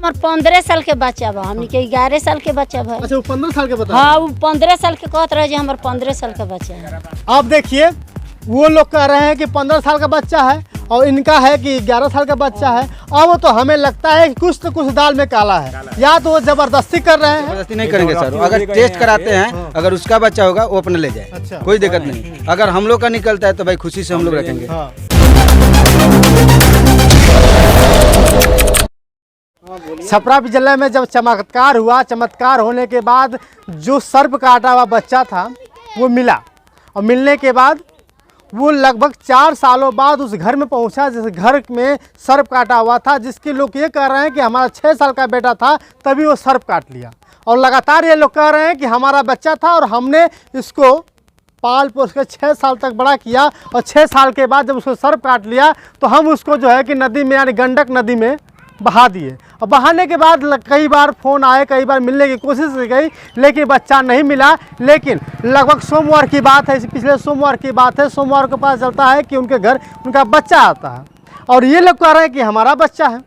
हमार 15 साल के बच्चा बा, हमनी के 11 साल के बच्चा बा। अच्छा वो 15 साल के बता। हाँ वो 15 साल के कहत रहे हमार 15 साल का बच्चा है। आप देखिए वो लोग कह रहे हैं कि 15 साल का बच्चा है और इनका है कि 11 साल का बच्चा है। अब तो हमें लगता है कि कुछ तो कुछ दाल में काला है, या तो वो जबरदस्ती कर रहे हैं। जबरदस्ती नहीं करेंगे सर, अगर टेस्ट कराते हैं अगर उसका बच्चा होगा वो अपने ले जाए। अच्छा। कोई दिक्कत नहीं, अगर हम लोग का निकलता है तो भाई खुशी से हम लोग रखेंगे। हाँ। छपरा जिले में जब चमत्कार हुआ, चमत्कार होने के बाद जो सर्प काटा हुआ बच्चा था वो मिला, और मिलने के बाद वो लगभग 4 सालों बाद उस घर में पहुंचा जिस घर में सर्प काटा हुआ था, जिसके लोग ये कह रहे हैं कि हमारा 6 साल का बेटा था तभी वो सर्प काट लिया। और लगातार ये लोग कह रहे हैं कि हमारा बच्चा था और हमने इसको पाल पोस के 6 साल तक बड़ा किया, और 6 साल के बाद जब उसको सर्प काट लिया तो हम उसको जो है कि नदी में यानी गंडक नदी में बहा दिए। और बहाने के बाद कई बार फ़ोन आए, कई बार मिलने की कोशिश की गई, लेकिन बच्चा नहीं मिला। लेकिन लगभग सोमवार की बात है, पिछले सोमवार की बात है, सोमवार को पता चलता है कि उनके घर उनका बच्चा आता है, और ये लोग कह रहे हैं कि हमारा बच्चा है।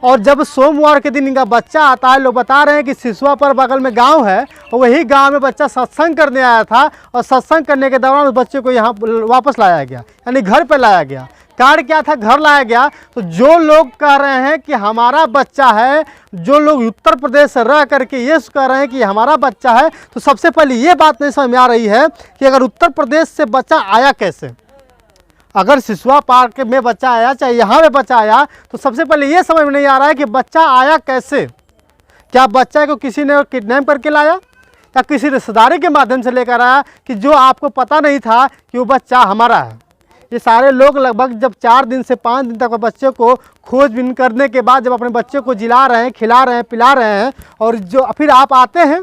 और जब सोमवार के दिन इनका बच्चा आता है, लोग बता रहे हैं कि सिसुआ पर बगल में गांव है, और वही गांव में बच्चा सत्संग करने आया था, और सत्संग करने के दौरान उस बच्चे को यहाँ वापस लाया गया, यानी घर पर लाया गया। कारण क्या था, घर लाया गया। तो जो लोग कह रहे हैं कि हमारा बच्चा है, जो लोग उत्तर प्रदेश से रह करके ये कह रहे हैं कि हमारा बच्चा है, तो सबसे पहले ये बात नहीं समझ में आ रही है कि अगर उत्तर प्रदेश से बच्चा आया कैसे। अगर सिसुआ पार्क में बच्चा आया, चाहे यहाँ पे बच्चा आया, तो सबसे पहले ये समझ में नहीं आ रहा है कि बच्चा आया कैसे। क्या बच्चा को किसी ने किडनैप करके लाया, या किसी रिश्तेदारी के माध्यम से लेकर आया, कि जो आपको पता नहीं था कि वो बच्चा हमारा है। ये सारे लोग लगभग जब 4 दिन से 5 दिन तक बच्चे को खोजबीन करने के बाद जब अपने बच्चे को जिला रहे हैं, खिला रहे हैं, पिला रहे हैं, और जो फिर आप आते हैं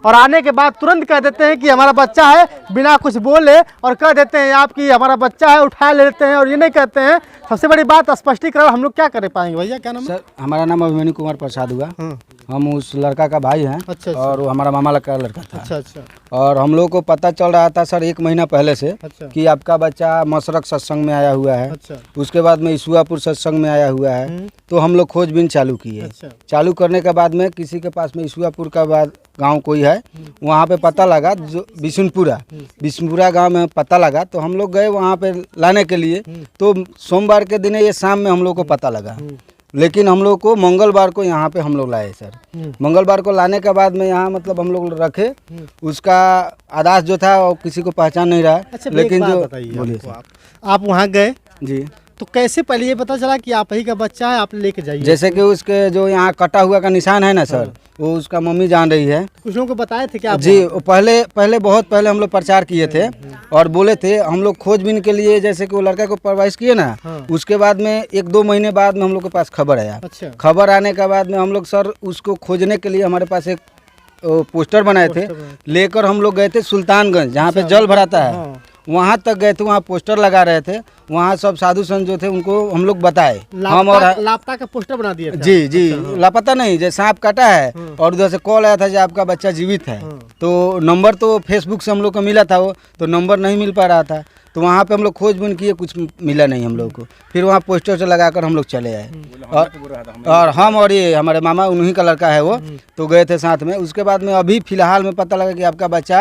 और आने के बाद तुरंत कह देते हैं कि हमारा बच्चा है, बिना कुछ बोले, और कह देते हैं आप कि हमारा बच्चा है, उठा लेते हैं, और ये नहीं कहते हैं। सबसे बड़ी बात स्पष्टीकरण हम लोग क्या कर पाएंगे भैया, क्या नाम है? सर हमारा नाम अभिमन्यु कुमार प्रसाद हुआ। हम उस लड़का का भाई हैं। अच्छा। और वो हमारा मामा का लड़का था। अच्छा। और हम लोग को पता चल रहा था सर 1 महीना पहले से। अच्छा। कि आपका बच्चा मसरक सत्संग में आया हुआ है। अच्छा। उसके बाद में ईसुआपुर सत्संग में आया हुआ है। तो हम लोग खोजबीन चालू किए। अच्छा। चालू करने के बाद में किसी के पास में ईसुआपुर का बाद गांव कोई है, वहाँ पे पता लगा, जो बिशुनपुरा गांव में पता लगा, तो हम लोग गए वहाँ पे लाने के लिए। तो सोमवार के दिन ये शाम में हम लोग को पता लगा, लेकिन हम लोग को मंगलवार को यहाँ पे हम लोग लाए सर। मंगलवार को लाने के बाद में यहाँ मतलब हम लोग रखे, उसका आदास जो था वो किसी को पहचान नहीं रहा। अच्छा, लेकिन जो बोलिए आप वहाँ गए जी, तो कैसे पहले ये पता चला कि आप ही का बच्चा है, आप लेके जाइए? जैसे कि उसके जो यहाँ कटा हुआ का निशान है ना सर, वो उसका मम्मी जान रही है। कुछ लोगों को बताए थे क्या? जी, बहुत पहले हम लोग प्रचार किए थे और बोले थे हम लोग खोजबीन के लिए, जैसे कि वो लड़का को परवाइश किए ना। उसके बाद में 1-2 महीने बाद में हम लोग के पास खबर आया। अच्छा। खबर आने के बाद में हम लोग सर उसको खोजने के लिए हमारे पास एक पोस्टर बनाए थे, लेकर हम लोग गए थे सुल्तानगंज, जहाँ पे जल भराता है, वहाँ तक गए थे। वहाँ पोस्टर लगा रहे थे, वहाँ सब साधु संत जो थे उनको हम लोग बताए। हम और लापता का पोस्टर बना दिया था। जी। लापता नहीं, जैसे सांप काटा है और उधर से कॉल आया था कि आपका बच्चा जीवित है। तो नंबर तो फेसबुक से हम लोग को मिला था, वो तो नंबर नहीं मिल पा रहा था। तो वहाँ पे हम लोग खोजबीन किए, कुछ मिला नहीं हम लोग को। फिर वहाँ पोस्टर से लगाकर हम लोग चले आए, और हम और ये हमारे मामा उन्हीं का लड़का है वो, तो गए थे साथ में। उसके बाद में अभी फिलहाल में पता लगा कि आपका बच्चा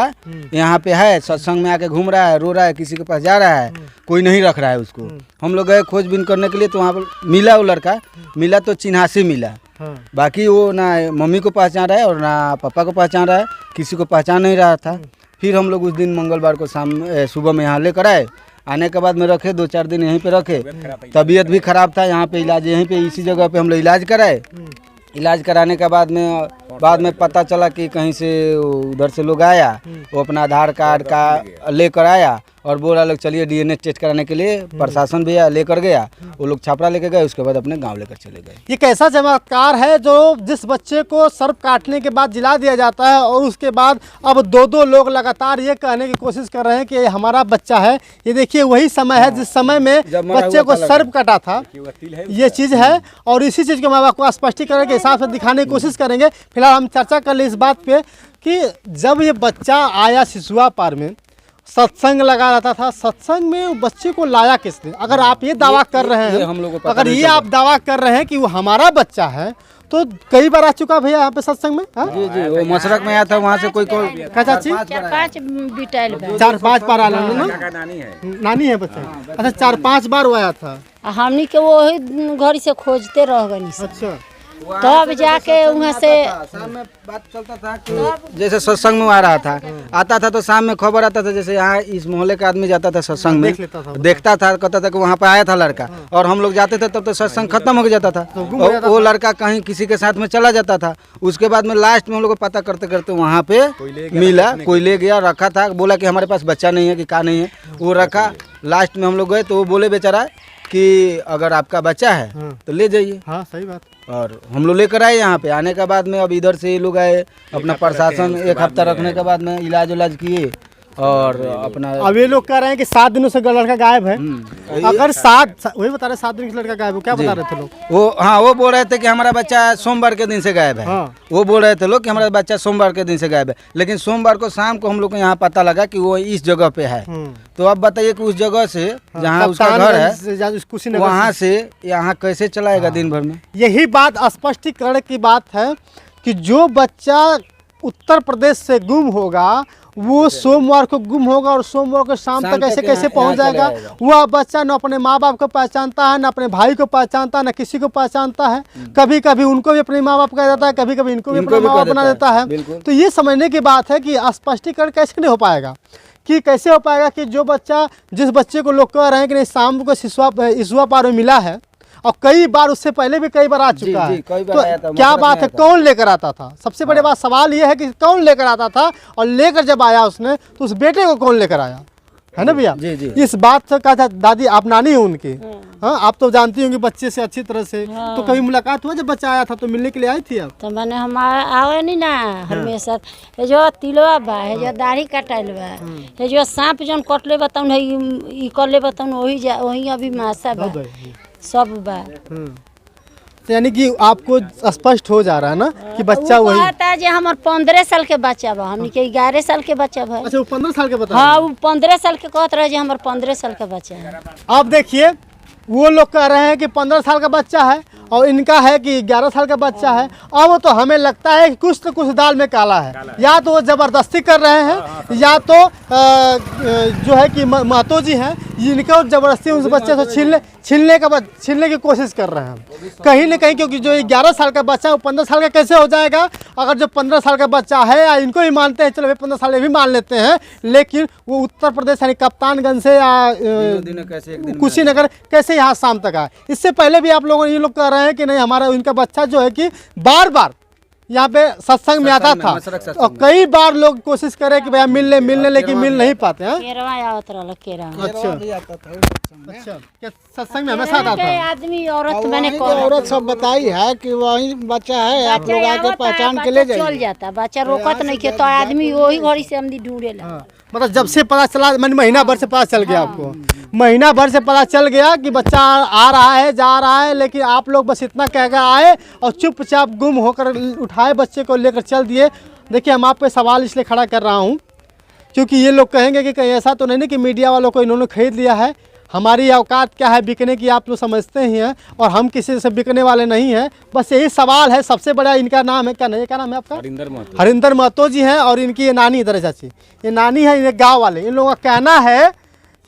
यहाँ पे है, सत्संग में आके घूम रहा है, रो रहा है, किसी के पास जा रहा है, कोई नहीं रख रहा है उसको। हम लोग गए खोजबीन करने के लिए, तो वहाँ पर मिला, वो लड़का मिला तो चिन्हासी मिला। बाकी वो ना मम्मी को पहचान रहा है और ना पापा को पहचान रहा है, किसी को पहचान नहीं रहा था। फिर हम लोग उस दिन मंगलवार को सुबह में यहाँ लेकर आए। आने के बाद में रखे 2-4 दिन यहीं पे रखे। तबीयत भी खराब था, यहाँ पे इलाज, यहीं पे इसी जगह पे हम लोग इलाज कराए। इलाज कराने के बाद में पता चला कि कहीं से उधर से लोग आया, वो अपना आधार कार्ड का लेकर आया और बोला लोग चलिए DNA टेस्ट कराने के लिए। प्रशासन भी लेकर गया, वो लोग छपरा लेकर गए, उसके बाद अपने गांव लेकर चले गए। ये कैसा चमत्कार है जो जिस बच्चे को सर्प काटने के बाद जिला दिया जाता है, और उसके बाद अब 2 लोग लगातार ये कहने की कोशिश कर रहे हैं कि ये हमारा बच्चा है। ये देखिए वही समय है जिस समय में बच्चे को सर्प काटा था, ये चीज़ है। और इसी चीज़ को मैं आपको स्पष्टीकरण के हिसाब से दिखाने की कोशिश करेंगे। फिलहाल हम चर्चा कर ले इस बात पे कि जब ये बच्चा आया सिसुआ पार में, सत्संग लगा रहता था, सत्संग में बच्चे को लाया किसने? अगर आप ये दावा कर रहे हैं, अगर ये आप दावा कर रहे हैं कि वो हमारा बच्चा है, तो कई बार आ चुका भैया यहाँ पे सत्संग में? हाँ? जी जी, वो मशरक में आया था, वहाँ से कोई कॉल क्या चाची? 4-5 बिटाइल बा। 4-5 बार आना ना? नानी है बच्चा? अच्छा 4-5 बार वो आया था। हमनी के वही घड़ी से खोजते रह गनी सब। अच्छा तब जाके वहाँ से शाम में बात चलता था कि जैसे सत्संग में आ रहा था, आता था तो शाम में खबर आता था, जैसे यहाँ इस मोहल्ले का आदमी जाता था सत्संग में, देख लेता था, देखता था, कहता था कि वहाँ पे आया था लड़का, और हम लोग जाते थे तब तो सत्संग खत्म हो जाता था, और वो लड़का कहीं किसी के साथ में चला जाता था। उसके बाद में लास्ट में हम लोग को पता करते करते वहाँ पे मिला, कोई ले गया, रखा था, बोला कि हमारे पास बच्चा नहीं है कि क्या नहीं है, वो रखा। लास्ट में हम लोग गए तो वो बोले बेचारा कि अगर आपका बच्चा है तो ले जाइए। हाँ सही बात। और हम लोग लेकर आए यहाँ पे। आने के बाद में अब इधर से ये लोग आए, अपना प्रशासन 1 हफ्ता रखने के बाद में इलाज उलाज किए, और अपना अब ये लोग कह रहे हैं कि 7 दिनों से लड़का गायब है। अगर वही बता रहे 7 दिन से लड़का गायब है, क्या बता रहे थे लोग? वो हाँ, वो बोल रहे थे कि हमारा बच्चा सोमवार के दिन से गायब है। हाँ। वो बोल रहे थे लोग कि हमारा बच्चा सोमवार के दिन से गायब है, लेकिन सोमवार को शाम को हम लोग को यहाँ पता लगा कि वो इस जगह पे है। तो अब बताइए कि उस जगह से जहाँ उसका घर है वहाँ से यहाँ कैसे चलाएगा दिन भर में? यही बात स्पष्टीकरण की बात है कि जो बच्चा उत्तर प्रदेश से गुम होगा वो सोमवार को गुम होगा, और सोमवार को शाम तक ऐसे कैसे पहुंच जाएगा? वह बच्चा न अपने माँ बाप को पहचानता है, न अपने भाई को पहचानता है, न किसी को पहचानता है। कभी कभी उनको भी अपने माँ बाप कह देता है, कभी कभी इनको भी अपना माँ बाप बना देता है। तो ये समझने की बात है कि स्पष्टीकरण कैसे नहीं हो पाएगा, कि कैसे हो पाएगा कि जो बच्चा, जिस बच्चे को लोग कह रहे हैं कि नहीं शाम को सिसुआ पार में मिला है, और कई बार उससे पहले भी कई बार आ चुका है, तो क्या बात है, कौन लेकर आता था? सबसे बड़ी बात सवाल ये है कि कौन लेकर आता था, और लेकर जब आया उसने तो उस बेटे को कौन लेकर आया, है ना भैया? इस बात से कहा था दादी, आप नानी हो उनकी, हाँ आप तो जानती होंगी बच्चे से अच्छी तरह से। तो कभी मुलाकात हुआ जब बच्चा आया था तो मिलने के लिए आई थी आप? तो मैंने हम आवे नहीं ना हमेशा। ये जो तिलवा बा, है जो दाढ़ी कटाइल बा, है जो सांप जौन कटले बताऊँ है ई करले बताऊँ, वही अभी मासा बा, सब बा। तो यानी कि आपको स्पष्ट हो जा रहा है ना कि बच्चा वही कहता है। हमार 15 साल के बच्चा बा, हमनी के 11 साल के बच्चा बा। अच्छा वो 15 साल के बता? हाँ वो 15 साल के कहत रहे हमार 15 साल का बच्चा है। आप देखिए वो लोग कह रहे हैं कि 15 साल का बच्चा है, और इनका है कि 11 साल का बच्चा है। अब तो हमें लगता है कि कुछ तो कुछ दाल में काला है, या तो वो ज़बरदस्ती कर रहे हैं, या तो जो है कि महतो जी हैं जिनको ज़बरदस्ती उस बच्चे से छीनने की कोशिश कर रहे हैं कहीं ना कहीं, क्योंकि जो 11 साल का बच्चा है वो 15 साल का कैसे हो जाएगा? अगर जो 15 साल का बच्चा है, या इनको भी मानते हैं, चलो भाई 15 साल भी मान लेते हैं, लेकिन वो उत्तर प्रदेश यानी कप्तानगंज से या कुशीनगर कैसे यहाँ शाम तक आए? इससे पहले भी आप लोगों ये लोग कह रहे हैं कि नहीं हमारा इनका बच्चा जो है कि बार बार यहाँ पे सत्संग में आता था, और कई बार लोग कोशिश करे कि भैया मिलने लेकिन मिल नहीं पाते हैं। केरवा आवत रहल केरवा। अच्छा क्या सत्संग में हमेशा आता था? आदमी औरत मैंने औरत सब बताई है कि वही बच्चा है, आप लोग आके पहचान के ले जाइए। चल जाता बच्चा, रोकत नहीं के, तो आदमी वही घड़ी से हमदी ढूंढेला। मतलब जब से पता चला, मैंने महीना भर से पता चल गया आपको? महीना भर से पता चल गया कि बच्चा आ रहा है, जा रहा है, लेकिन आप लोग बस इतना कह कर आए और चुपचाप गुम होकर उठाए बच्चे को लेकर चल दिए। देखिए हम आप पे सवाल इसलिए खड़ा कर रहा हूँ क्योंकि ये लोग कहेंगे कि कहीं ऐसा तो नहीं कि मीडिया वालों को इन्होंने खरीद लिया है। हमारी औकात क्या है बिकने की, आप लोग समझते ही हैं, और हम किसी से बिकने वाले नहीं हैं। बस यही सवाल है। सबसे बड़ा इनका नाम है, क्या नहीं, क्या नाम है आपका? हरिंदर महतो जी हैं, और इनकी ये नानी, इधर चाची, ये नानी है, ये गाँव वाले। इन लोगों का कहना है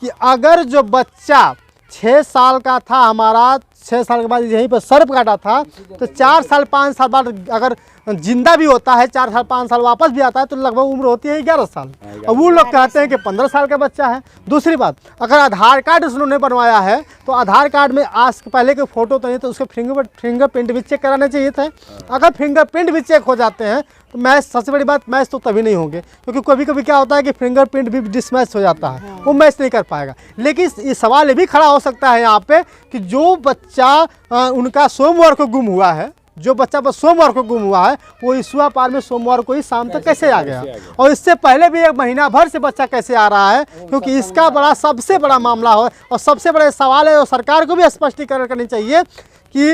कि अगर जो बच्चा 6 साल का था, हमारा 6 साल के बाद यहीं पर सर्प काटा था, तो 4 साल 5 साल बाद अगर जिंदा भी होता है, 4 साल 5 साल वापस भी आता है, तो लगभग उम्र होती है 11 साल। और वो लोग कहते हैं कि 15 साल का बच्चा है। दूसरी बात, अगर आधार कार्ड उन्होंने बनवाया है तो आधार कार्ड में आज पहले के फोटो तो नहीं, तो उसके फिंगरप्रिंट भी चेक कराने चाहिए थे। अगर फिंगरप्रिंट भी चेक हो जाते हैं तो मैच, सबसे बड़ी बात, मैच तो तभी नहीं होंगे, क्योंकि कभी कभी क्या होता है कि फिंगरप्रिंट भी डिसमैच हो जाता है, वो मैच नहीं कर पाएगा। लेकिन ये सवाल ये भी खड़ा हो सकता है यहाँ पे कि जो बच्चा उनका सोमवार को गुम हुआ है, जो बच्चा बस सोमवार को गुम हुआ है, वो इस्वा पार में सोमवार को ही शाम तक कैसे आ गया, और इससे पहले भी 1 महीना भर से बच्चा कैसे आ रहा है, क्योंकि इसका बड़ा सबसे बड़ा मामला हो और सबसे बड़ा सवाल है। और सरकार को भी स्पष्टीकरण करनी चाहिए कि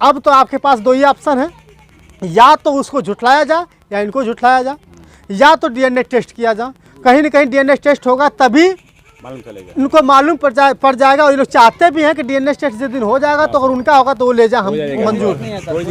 अब तो आपके पास 2 ही ऑप्शन है, या तो उसको झुठलाया जा या इनको झुठलाया जा, या तो DNA टेस्ट किया जा। कहीं ना कहीं DNA टेस्ट होगा तभी मालूम चलेगा। इनको मालूम पड़ जाएगा, और ये लोग चाहते भी हैं कि डीएनए टेस्ट जिस दिन हो जाएगा तो अगर उनका होगा तो वो ले जा, हम मंजूर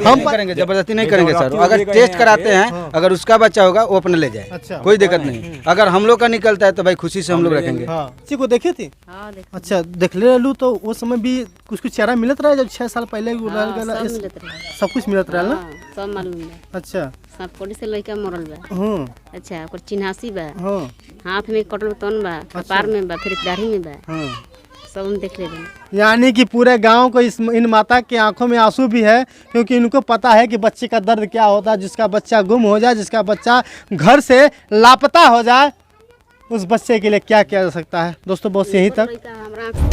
हम करेंगे, जबरदस्ती नहीं करेंगे सर। अगर टेस्ट कराते हैं, अगर उसका बच्चा होगा वो अपने ले जाए, अच्छा। कोई दिक्कत नहीं। अगर हम लोग का निकलता है तो भाई खुशी से हम लोग रखेंगे। हाँ किसी को देखे थी? हाँ देख अच्छा देख ले लू, तो वो समय भी कुछ चारा मिलत रहा है जब 6 साल पहले सब कुछ मिलत रहा ना? सब मालूम है। अच्छा सांप कोड़ी से लड़का मरल बा। हम्म अच्छा ओकर चिन्हासी बा, हाँ हाथ में कटल तन बा, कपार में बा, फिर दाढ़ी में बा, हाँ। सब हम देख ले बा। यानी कि पूरे गांव को इन माता की आंखों में आंसू भी है, क्योंकि इनको पता है कि बच्चे का दर्द क्या होता है। जिसका बच्चा गुम हो जाए, जिसका बच्चा घर से लापता हो जाए, उस बच्चे के लिए क्या किया जा सकता है। दोस्तों बस यहीं तक। लड़का हमरा